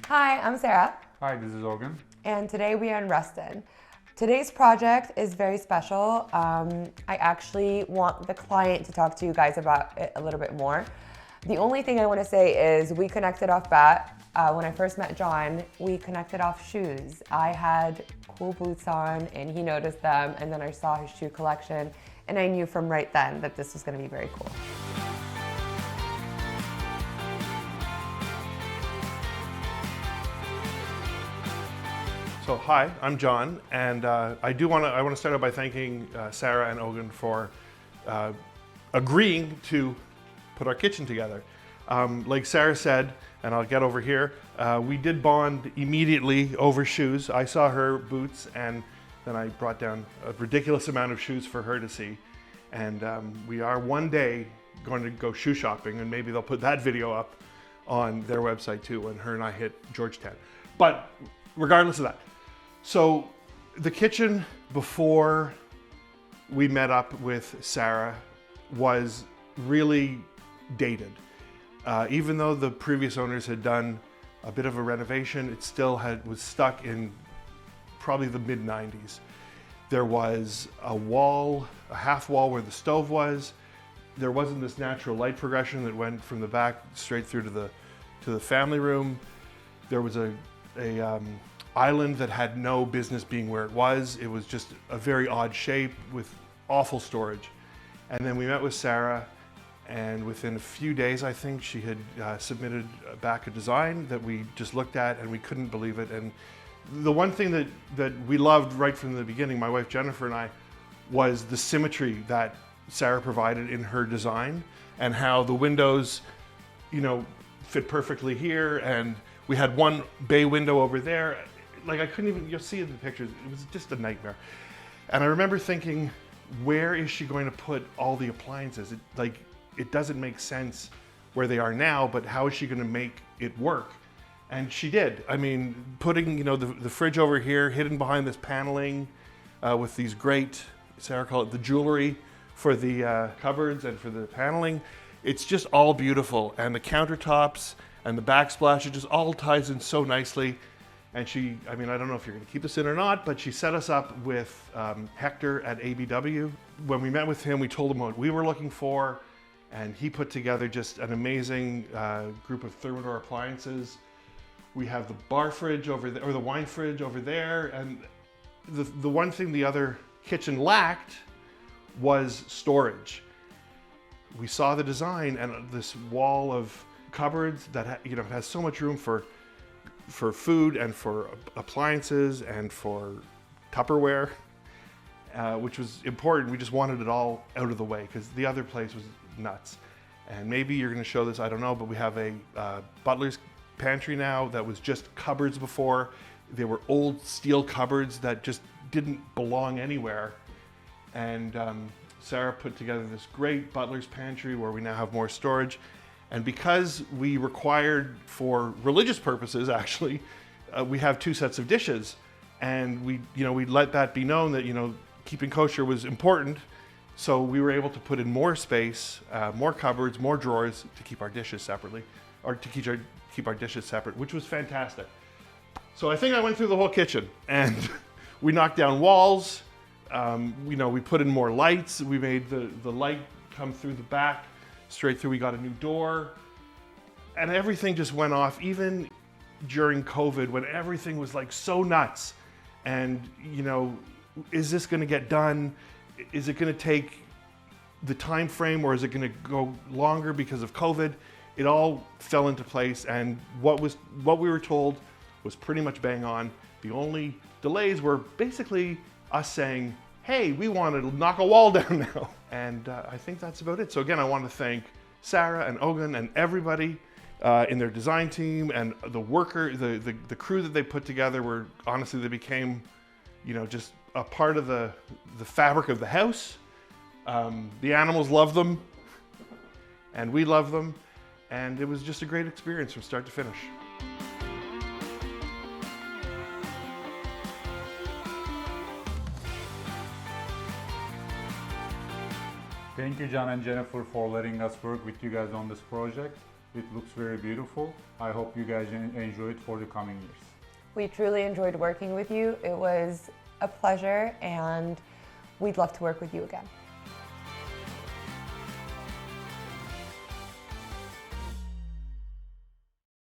Hi, I'm Sarah. Hi, this is Ogun. And today we are in Reston. Today's project is very special. I actually want the client to talk to you guys about it a little bit more. The only thing I want to say is we connected off bat. When I first met John, we connected off shoes. I had cool boots on and he noticed them, and then I saw his shoe collection and I knew from right then that this was going to be very cool. So hi, I'm John, and I want to start out by thanking Sarah and Ogun for agreeing to put our kitchen together. Like Sarah said, and I'll get over here, we did bond immediately over shoes. I saw her boots, and then I brought down a ridiculous amount of shoes for her to see. And we are one day going to go shoe shopping, and maybe they'll put that video up on their website too when her and I hit Georgetown. But regardless of that, so the kitchen before we met up with Sarah was really dated. Even though the previous owners had done a bit of a renovation, it still was stuck in probably the mid-90s. There was a wall, a half wall where the stove was. There wasn't this natural light progression that went from the back straight through to the family room. There was a island that had no business being where it was. It was just a very odd shape with awful storage. And then we met with Sarah, and within a few days, I think, she had submitted back a design that we just looked at and we couldn't believe it. And the one thing that we loved right from the beginning, my wife Jennifer and I, was the symmetry that Sarah provided in her design, and how the windows, fit perfectly here, and we had one bay window over there. Like, I couldn't even, you'll see it in the pictures, it was just a nightmare. And I remember thinking, where is she going to put all the appliances? It doesn't make sense where they are now, but how is she going to make it work? And she did. I mean, putting, the fridge over here, hidden behind this paneling, with these great, Sarah called it the jewelry for the cupboards and for the paneling. It's just all beautiful. And the countertops and the backsplash, it just all ties in so nicely. And I don't know if you're going to keep this in or not, but she set us up with Hector at ABW. When we met with him, we told him what we were looking for, and he put together just an amazing group of thermador appliances. We have the bar fridge over there, or the wine fridge over there, and the one thing the other kitchen lacked was storage. We saw the design and this wall of cupboards that has so much room for food and for appliances and for Tupperware, which was important. We just wanted it all out of the way because the other place was nuts. And maybe you're going to show this, I don't know, but we have a butler's pantry now that was just cupboards before. They were old steel cupboards that just didn't belong anywhere. And Sarah put together this great butler's pantry where we now have more storage. And because we required, for religious purposes actually, we have two sets of dishes. And we let that be known that, keeping kosher was important. So we were able to put in more space, more cupboards, more drawers to keep our dishes separately, or to keep our dishes separate, which was fantastic. So I think I went through the whole kitchen, and we knocked down walls. We put in more lights. We made the light come through the back, straight through. We got a new door, and everything just went off, even during COVID when everything was like so nuts. And, is this going to get done? Is it going to take the time frame, or is it going to go longer because of COVID? It all fell into place, and what we were told was pretty much bang on. The only delays were basically us saying, hey, we want to knock a wall down now. And I think that's about it. So again, I want to thank Sarah and Ogun and everybody in their design team, and the crew that they put together. Were honestly, they became, just a part of the fabric of the house. The animals love them, and we love them, and it was just a great experience from start to finish. Thank you, John and Jennifer, for letting us work with you guys on this project. It looks very beautiful. I hope you guys enjoy it for the coming years. We truly enjoyed working with you. It was a pleasure, and we'd love to work with you again.